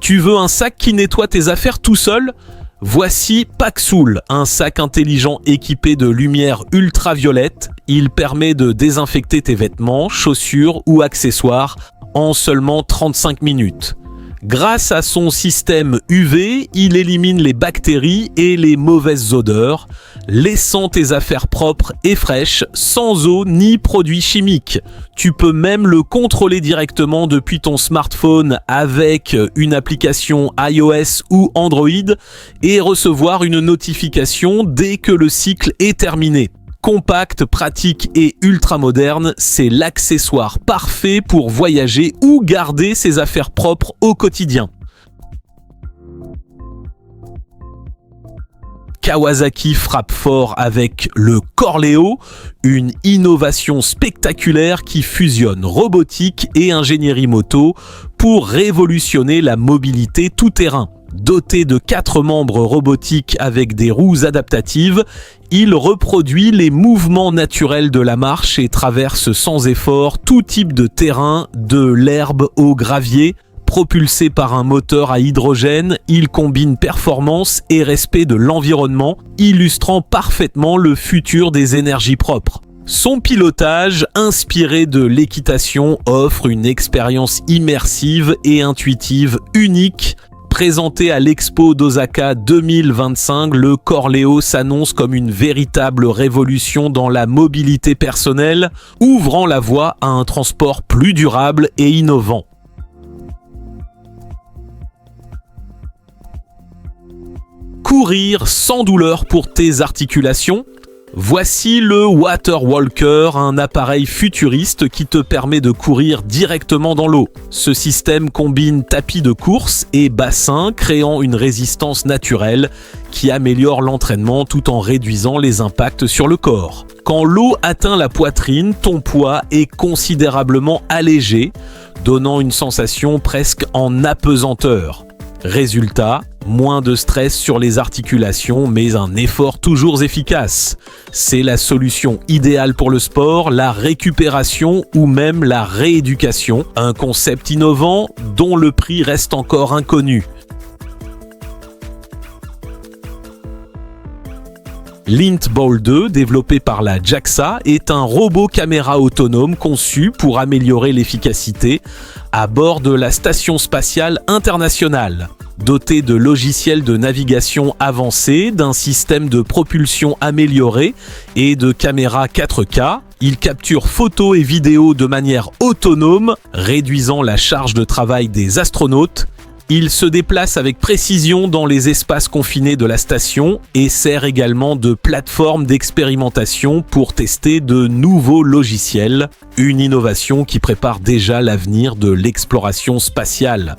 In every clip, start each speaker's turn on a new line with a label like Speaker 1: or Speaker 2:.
Speaker 1: Tu veux un sac qui nettoie tes affaires tout seul ? Voici Packsool, un sac intelligent équipé de lumière ultraviolette. Il permet de désinfecter tes vêtements, chaussures ou accessoires en seulement 35 minutes. Grâce à son système UV, il élimine les bactéries et les mauvaises odeurs, laissant tes affaires propres et fraîches, sans eau ni produits chimiques. Tu peux même le contrôler directement depuis ton smartphone avec une application iOS ou Android et recevoir une notification dès que le cycle est terminé. Compact, pratique et ultra moderne, c'est l'accessoire parfait pour voyager ou garder ses affaires propres au quotidien. Kawasaki frappe fort avec le Corléo, une innovation spectaculaire qui fusionne robotique et ingénierie moto pour révolutionner la mobilité tout-terrain. Doté de 4 membres robotiques avec des roues adaptatives, il reproduit les mouvements naturels de la marche et traverse sans effort tout type de terrain, de l'herbe au gravier. Propulsé par un moteur à hydrogène, il combine performance et respect de l'environnement, illustrant parfaitement le futur des énergies propres. Son pilotage, inspiré de l'équitation, offre une expérience immersive et intuitive unique. Présenté à l'Expo d'Osaka 2025, le Corléo s'annonce comme une véritable révolution dans la mobilité personnelle, ouvrant la voie à un transport plus durable et innovant. Courir sans douleur pour tes articulations. Voici le Water Walker, un appareil futuriste qui te permet de courir directement dans l'eau. Ce système combine tapis de course et bassin, créant une résistance naturelle qui améliore l'entraînement tout en réduisant les impacts sur le corps. Quand l'eau atteint la poitrine, ton poids est considérablement allégé, donnant une sensation presque en apesanteur. Résultat, moins de stress sur les articulations, mais un effort toujours efficace. C'est la solution idéale pour le sport, la récupération ou même la rééducation. Un concept innovant dont le prix reste encore inconnu. Lintball 2, développé par la JAXA, est un robot caméra autonome conçu pour améliorer l'efficacité à bord de la Station spatiale internationale. Doté de logiciels de navigation avancés, d'un système de propulsion amélioré et de caméras 4K, il capture photos et vidéos de manière autonome, réduisant la charge de travail des astronautes. Il se déplace avec précision dans les espaces confinés de la station et sert également de plateforme d'expérimentation pour tester de nouveaux logiciels, une innovation qui prépare déjà l'avenir de l'exploration spatiale.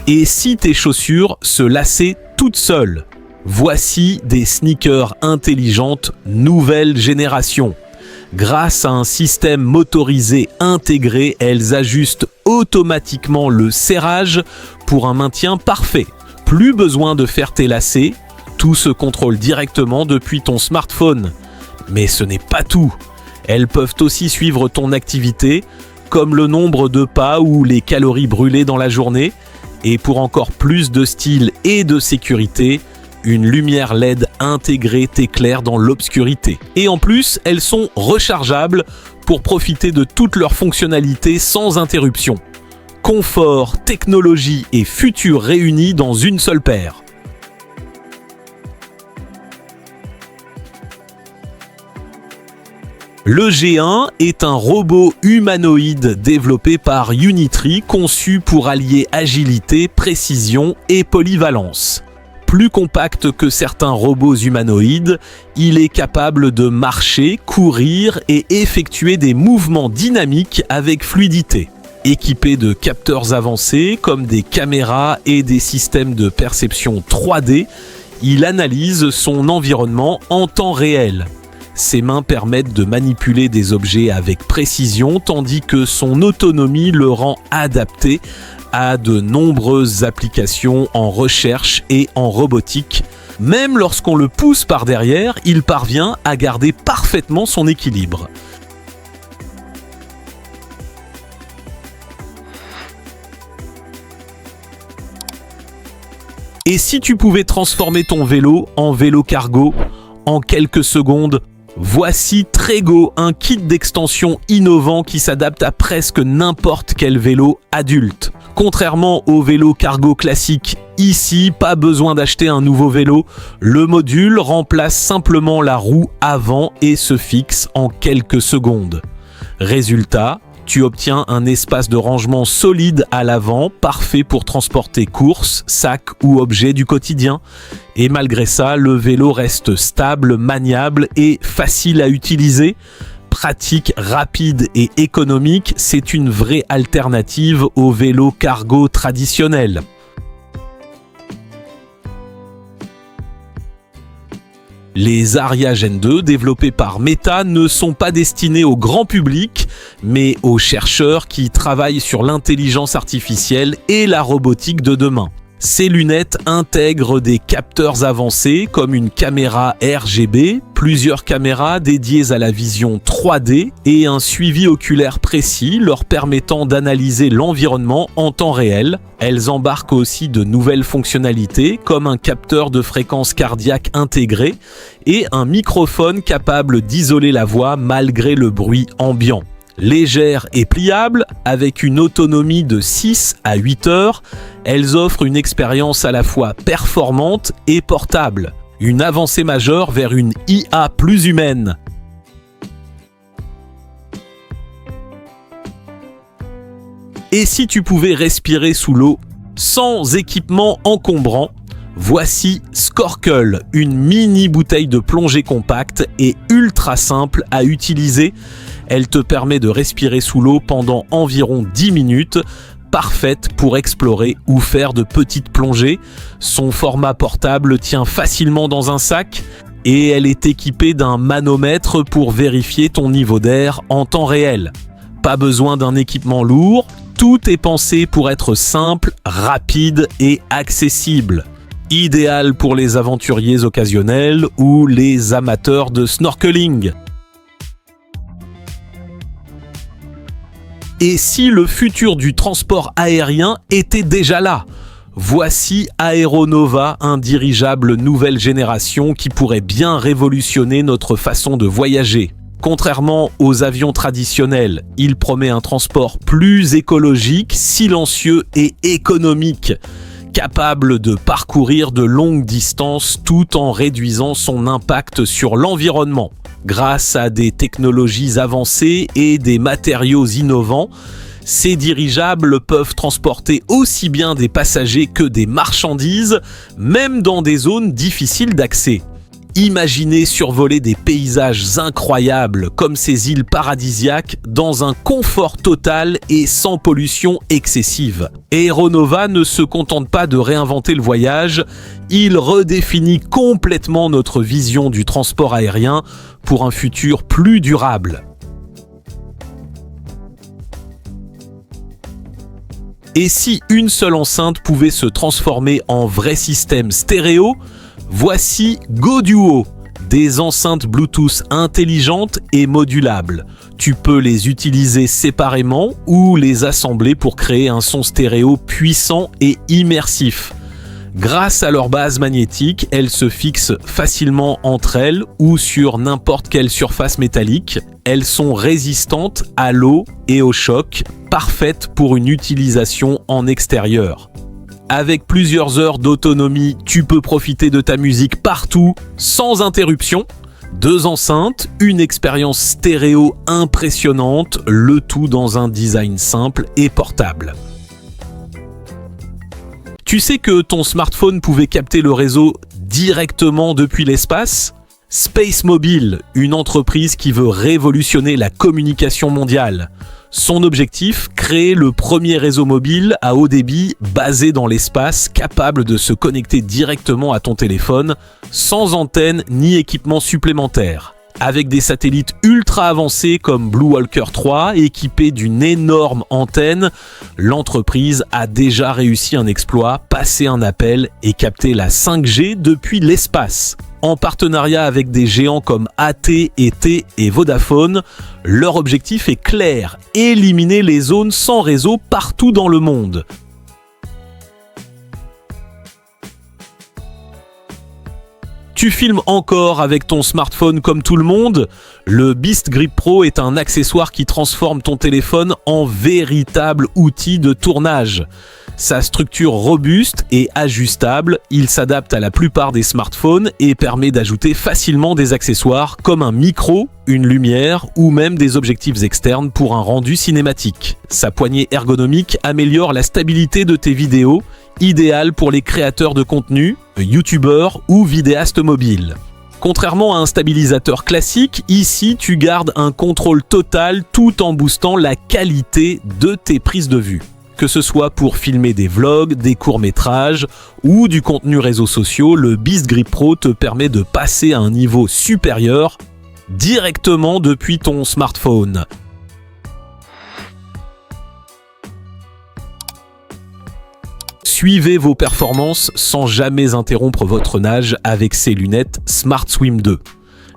Speaker 1: Et si tes chaussures se lassaient toutes seules ? Voici des sneakers intelligentes nouvelle génération. Grâce à un système motorisé intégré, elles ajustent automatiquement le serrage pour un maintien parfait. Plus besoin de faire tes lacets, tout se contrôle directement depuis ton smartphone. Mais ce n'est pas tout. Elles peuvent aussi suivre ton activité, comme le nombre de pas ou les calories brûlées dans la journée. Et pour encore plus de style et de sécurité, une lumière LED intégrée t'éclaire dans l'obscurité. Et en plus, elles sont rechargeables pour profiter de toutes leurs fonctionnalités sans interruption. Confort, technologie et futur réunis dans une seule paire. Le G1 est un robot humanoïde développé par Unitree, conçu pour allier agilité, précision et polyvalence. Plus compact que certains robots humanoïdes, il est capable de marcher, courir et effectuer des mouvements dynamiques avec fluidité. Équipé de capteurs avancés comme des caméras et des systèmes de perception 3D, il analyse son environnement en temps réel. Ses mains permettent de manipuler des objets avec précision, tandis que son autonomie le rend adapté à de nombreuses applications en recherche et en robotique. Même lorsqu'on le pousse par derrière, il parvient à garder parfaitement son équilibre. Et si tu pouvais transformer ton vélo en vélo cargo en quelques secondes? Voici Trego, un kit d'extension innovant qui s'adapte à presque n'importe quel vélo adulte. Contrairement au vélo cargo classique, ici, pas besoin d'acheter un nouveau vélo. Le module remplace simplement la roue avant et se fixe en quelques secondes. Résultat, tu obtiens un espace de rangement solide à l'avant, parfait pour transporter courses, sacs ou objets du quotidien. Et malgré ça, le vélo reste stable, maniable et facile à utiliser. Pratique, rapide et économique, c'est une vraie alternative au vélo cargo traditionnel. Les Aria Gen 2, développés par Meta, ne sont pas destinés au grand public, mais aux chercheurs qui travaillent sur l'intelligence artificielle et la robotique de demain. Ces lunettes intègrent des capteurs avancés comme une caméra RGB, plusieurs caméras dédiées à la vision 3D et un suivi oculaire précis leur permettant d'analyser l'environnement en temps réel. Elles embarquent aussi de nouvelles fonctionnalités comme un capteur de fréquence cardiaque intégré et un microphone capable d'isoler la voix malgré le bruit ambiant. Légères et pliables, avec une autonomie de 6 à 8 heures, elles offrent une expérience à la fois performante et portable. Une avancée majeure vers une IA plus humaine. Et si tu pouvais respirer sous l'eau sans équipement encombrant? Voici Snorkel, une mini bouteille de plongée compacte et ultra simple à utiliser. Elle te permet de respirer sous l'eau pendant environ 10 minutes, parfaite pour explorer ou faire de petites plongées. Son format portable tient facilement dans un sac et elle est équipée d'un manomètre pour vérifier ton niveau d'air en temps réel. Pas besoin d'un équipement lourd, tout est pensé pour être simple, rapide et accessible. Idéal pour les aventuriers occasionnels ou les amateurs de snorkeling. Et si le futur du transport aérien était déjà là? Voici Aeronova, un dirigeable nouvelle génération qui pourrait bien révolutionner notre façon de voyager. Contrairement aux avions traditionnels, il promet un transport plus écologique, silencieux et économique, capable de parcourir de longues distances tout en réduisant son impact sur l'environnement. Grâce à des technologies avancées et des matériaux innovants, ces dirigeables peuvent transporter aussi bien des passagers que des marchandises, même dans des zones difficiles d'accès. Imaginez survoler des paysages incroyables comme ces îles paradisiaques dans un confort total et sans pollution excessive. Aeronova ne se contente pas de réinventer le voyage, il redéfinit complètement notre vision du transport aérien pour un futur plus durable. Et si une seule enceinte pouvait se transformer en vrai système stéréo? Voici GoDuo, des enceintes Bluetooth intelligentes et modulables. Tu peux les utiliser séparément ou les assembler pour créer un son stéréo puissant et immersif. Grâce à leur base magnétique, elles se fixent facilement entre elles ou sur n'importe quelle surface métallique. Elles sont résistantes à l'eau et au choc, parfaites pour une utilisation en extérieur. Avec plusieurs heures d'autonomie, tu peux profiter de ta musique partout, sans interruption. 2 enceintes, une expérience stéréo impressionnante, le tout dans un design simple et portable. Tu sais que ton smartphone pouvait capter le réseau directement depuis l'espace? Space Mobile, une entreprise qui veut révolutionner la communication mondiale. Son objectif, créer le premier réseau mobile à haut débit basé dans l'espace, capable de se connecter directement à ton téléphone, sans antenne ni équipement supplémentaire. Avec des satellites ultra avancés comme Blue Walker 3, équipés d'une énorme antenne, l'entreprise a déjà réussi un exploit, passer un appel et capter la 5G depuis l'espace. En partenariat avec des géants comme AT&T et Vodafone, leur objectif est clair, éliminer les zones sans réseau partout dans le monde. Tu filmes encore avec ton smartphone comme tout le monde? Le Beast Grip Pro est un accessoire qui transforme ton téléphone en véritable outil de tournage. Sa structure robuste et ajustable, il s'adapte à la plupart des smartphones et permet d'ajouter facilement des accessoires comme un micro, une lumière ou même des objectifs externes pour un rendu cinématique. Sa poignée ergonomique améliore la stabilité de tes vidéos, idéale pour les créateurs de contenu, youtubeurs ou vidéastes mobiles. Contrairement à un stabilisateur classique, ici tu gardes un contrôle total tout en boostant la qualité de tes prises de vue. Que ce soit pour filmer des vlogs, des courts-métrages ou du contenu réseaux sociaux, le Beast Grip Pro te permet de passer à un niveau supérieur directement depuis ton smartphone. Suivez vos performances sans jamais interrompre votre nage avec ces lunettes Smart Swim 2.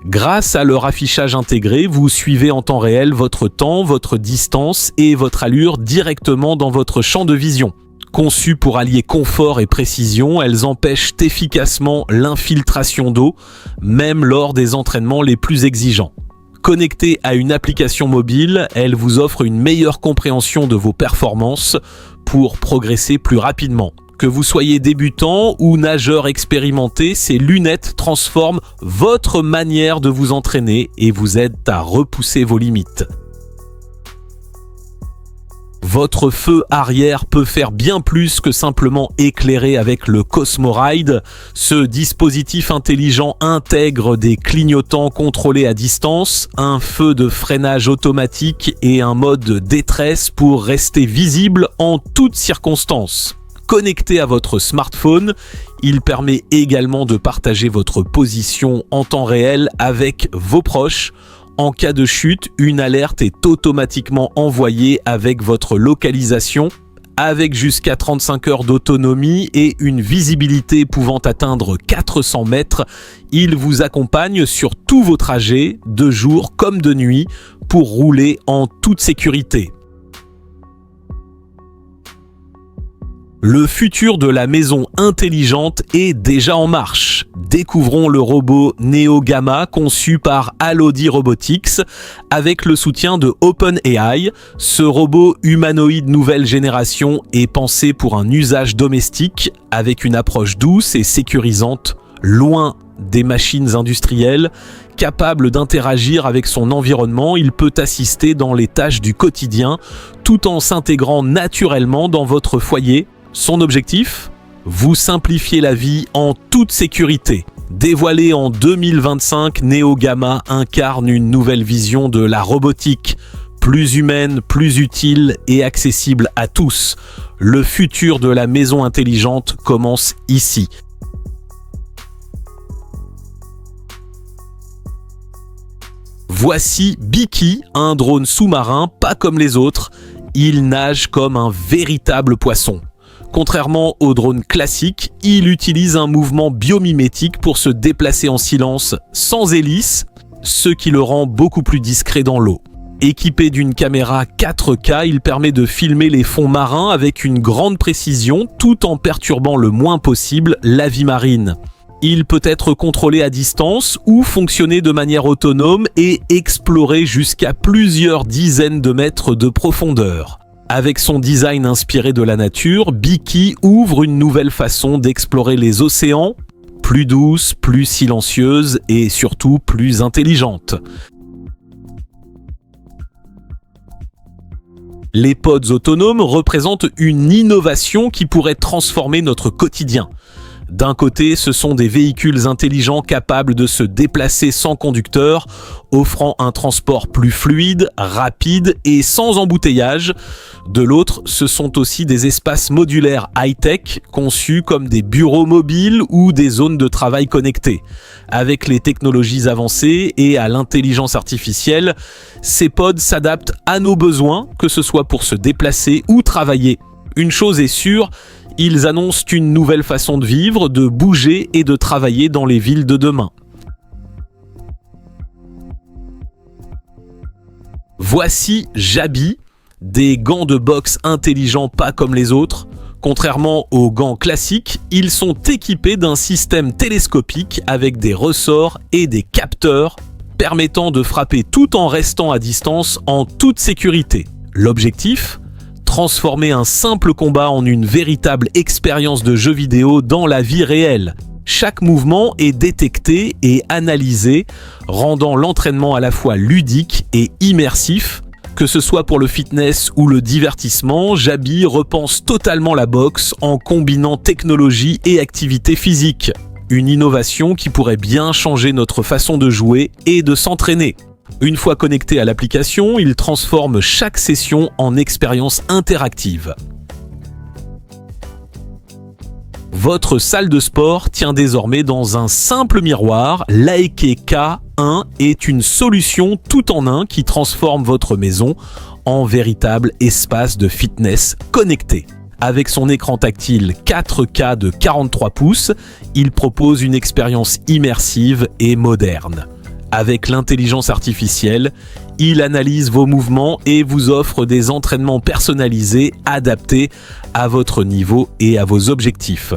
Speaker 1: Grâce à leur affichage intégré, vous suivez en temps réel votre temps, votre distance et votre allure directement dans votre champ de vision. Conçues pour allier confort et précision, elles empêchent efficacement l'infiltration d'eau, même lors des entraînements les plus exigeants. Connectées à une application mobile, elles vous offrent une meilleure compréhension de vos performances pour progresser plus rapidement. Que vous soyez débutant ou nageur expérimenté, ces lunettes transforment votre manière de vous entraîner et vous aident à repousser vos limites. Votre feu arrière peut faire bien plus que simplement éclairer avec le Cosmoride. Ce dispositif intelligent intègre des clignotants contrôlés à distance, un feu de freinage automatique et un mode détresse pour rester visible en toutes circonstances. Connecté à votre smartphone, il permet également de partager votre position en temps réel avec vos proches. En cas de chute, une alerte est automatiquement envoyée avec votre localisation, avec jusqu'à 35 heures d'autonomie et une visibilité pouvant atteindre 400 mètres. Il vous accompagne sur tous vos trajets, de jour comme de nuit, pour rouler en toute sécurité. Le futur de la maison intelligente est déjà en marche. Découvrons le robot Neo Gamma conçu par Alody Robotics avec le soutien de OpenAI. Ce robot humanoïde nouvelle génération est pensé pour un usage domestique avec une approche douce et sécurisante, loin des machines industrielles. Capable d'interagir avec son environnement, il peut assister dans les tâches du quotidien tout en s'intégrant naturellement dans votre foyer. Son objectif ? Vous simplifier la vie en toute sécurité. Dévoilé en 2025, Neo Gamma incarne une nouvelle vision de la robotique, plus humaine, plus utile et accessible à tous. Le futur de la maison intelligente commence ici. Voici Beaky, un drone sous-marin pas comme les autres. Il nage comme un véritable poisson. Contrairement au drone classique, il utilise un mouvement biomimétique pour se déplacer en silence, sans hélice, ce qui le rend beaucoup plus discret dans l'eau. Équipé d'une caméra 4K, il permet de filmer les fonds marins avec une grande précision tout en perturbant le moins possible la vie marine. Il peut être contrôlé à distance ou fonctionner de manière autonome et explorer jusqu'à plusieurs dizaines de mètres de profondeur. Avec son design inspiré de la nature, Beaky ouvre une nouvelle façon d'explorer les océans, plus douce, plus silencieuse et surtout plus intelligente. Les pods autonomes représentent une innovation qui pourrait transformer notre quotidien. D'un côté, ce sont des véhicules intelligents capables de se déplacer sans conducteur, offrant un transport plus fluide, rapide et sans embouteillage. De l'autre, ce sont aussi des espaces modulaires high-tech conçus comme des bureaux mobiles ou des zones de travail connectées. Avec les technologies avancées et à l'intelligence artificielle, ces pods s'adaptent à nos besoins, que ce soit pour se déplacer ou travailler. Une chose est sûre, ils annoncent une nouvelle façon de vivre, de bouger et de travailler dans les villes de demain. Voici Jabi, des gants de boxe intelligents pas comme les autres. Contrairement aux gants classiques, ils sont équipés d'un système télescopique avec des ressorts et des capteurs permettant de frapper tout en restant à distance en toute sécurité. L'objectif ? Transformer un simple combat en une véritable expérience de jeu vidéo dans la vie réelle. Chaque mouvement est détecté et analysé, rendant l'entraînement à la fois ludique et immersif. Que ce soit pour le fitness ou le divertissement, Jabi repense totalement la boxe en combinant technologie et activité physique. Une innovation qui pourrait bien changer notre façon de jouer et de s'entraîner. Une fois connecté à l'application, il transforme chaque session en expérience interactive. Votre salle de sport tient désormais dans un simple miroir. L'Aeke K1 est une solution tout en un qui transforme votre maison en véritable espace de fitness connecté. Avec son écran tactile 4K de 43 pouces, il propose une expérience immersive et moderne. Avec l'intelligence artificielle, il analyse vos mouvements et vous offre des entraînements personnalisés adaptés à votre niveau et à vos objectifs.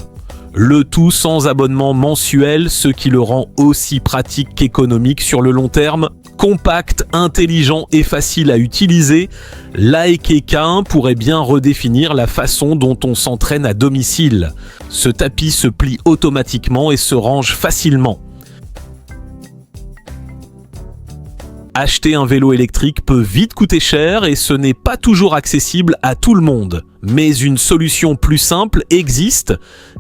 Speaker 1: Le tout sans abonnement mensuel, ce qui le rend aussi pratique qu'économique sur le long terme. Compact, intelligent et facile à utiliser, l'Aeke K1 pourrait bien redéfinir la façon dont on s'entraîne à domicile. Ce tapis se plie automatiquement et se range facilement. Acheter un vélo électrique peut vite coûter cher et ce n'est pas toujours accessible à tout le monde. Mais une solution plus simple existe.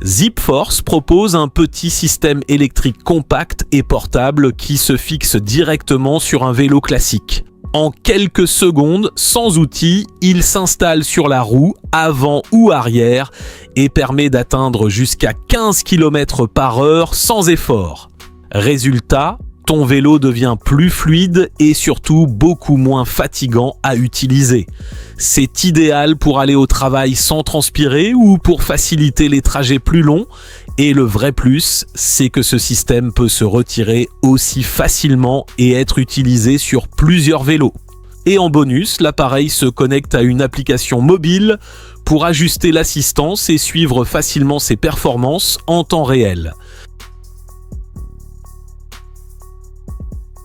Speaker 1: ZipForce propose un petit système électrique compact et portable qui se fixe directement sur un vélo classique. En quelques secondes, sans outils, il s'installe sur la roue, avant ou arrière, et permet d'atteindre jusqu'à 15 km/h sans effort. Résultat, ton vélo devient plus fluide et surtout beaucoup moins fatigant à utiliser. C'est idéal pour aller au travail sans transpirer ou pour faciliter les trajets plus longs. Et le vrai plus, c'est que ce système peut se retirer aussi facilement et être utilisé sur plusieurs vélos. Et en bonus, l'appareil se connecte à une application mobile pour ajuster l'assistance et suivre facilement ses performances en temps réel.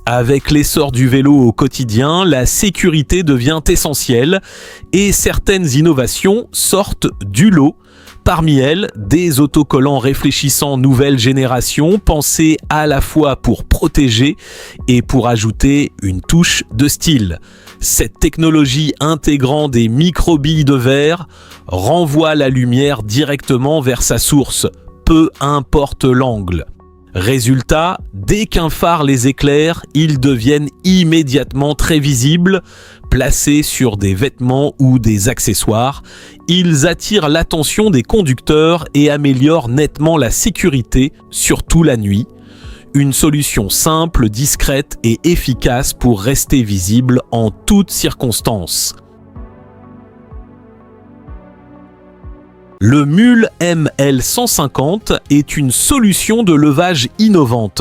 Speaker 1: Avec l'essor du vélo au quotidien, la sécurité devient essentielle et certaines innovations sortent du lot. Parmi elles, des autocollants réfléchissants nouvelle génération pensés à la fois pour protéger et pour ajouter une touche de style. Cette technologie intégrant des micro-billes de verre renvoie la lumière directement vers sa source, peu importe l'angle. Résultat, dès qu'un phare les éclaire, ils deviennent immédiatement très visibles. Placés sur des vêtements ou des accessoires, ils attirent l'attention des conducteurs et améliorent nettement la sécurité, surtout la nuit. Une solution simple, discrète et efficace pour rester visible en toutes circonstances. Le Mule ML150 est une solution de levage innovante,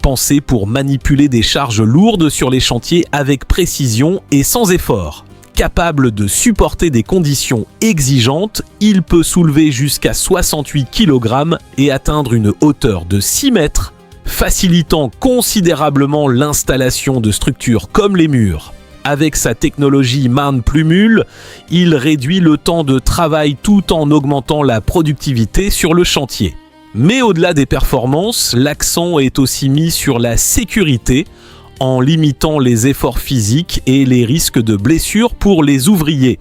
Speaker 1: pensée pour manipuler des charges lourdes sur les chantiers avec précision et sans effort. Capable de supporter des conditions exigeantes, il peut soulever jusqu'à 68 kg et atteindre une hauteur de 6 mètres, facilitant considérablement l'installation de structures comme les murs. Avec sa technologie Man plus Mule, il réduit le temps de travail tout en augmentant la productivité sur le chantier. Mais au-delà des performances, l'accent est aussi mis sur la sécurité, en limitant les efforts physiques et les risques de blessures pour les ouvriers.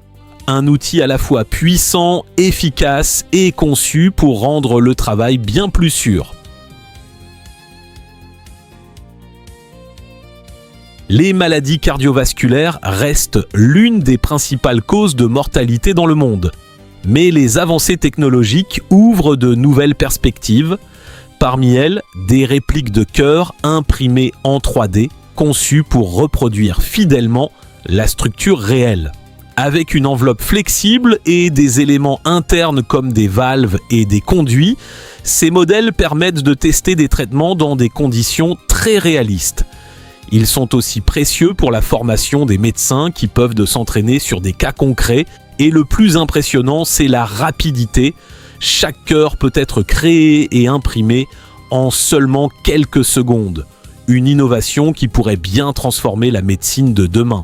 Speaker 1: Un outil à la fois puissant, efficace et conçu pour rendre le travail bien plus sûr. Les maladies cardiovasculaires restent l'une des principales causes de mortalité dans le monde. Mais les avancées technologiques ouvrent de nouvelles perspectives. Parmi elles, des répliques de cœur imprimées en 3D, conçues pour reproduire fidèlement la structure réelle. Avec une enveloppe flexible et des éléments internes comme des valves et des conduits, ces modèles permettent de tester des traitements dans des conditions très réalistes. Ils sont aussi précieux pour la formation des médecins qui peuvent s'entraîner sur des cas concrets. Et le plus impressionnant, c'est la rapidité. Chaque cœur peut être créé et imprimé en seulement quelques secondes. Une innovation qui pourrait bien transformer la médecine de demain.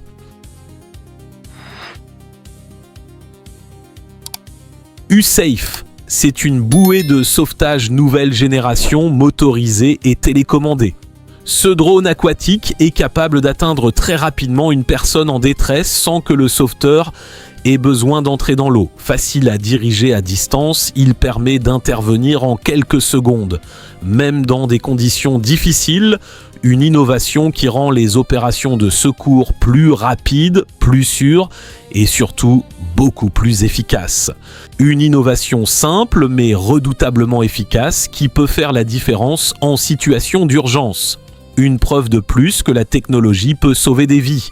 Speaker 1: U-Safe, c'est une bouée de sauvetage nouvelle génération motorisée et télécommandée. Ce drone aquatique est capable d'atteindre très rapidement une personne en détresse sans que le sauveteur ait besoin d'entrer dans l'eau. Facile à diriger à distance, il permet d'intervenir en quelques secondes. Même dans des conditions difficiles, une innovation qui rend les opérations de secours plus rapides, plus sûres et surtout beaucoup plus efficaces. Une innovation simple mais redoutablement efficace qui peut faire la différence en situation d'urgence. Une preuve de plus que la technologie peut sauver des vies.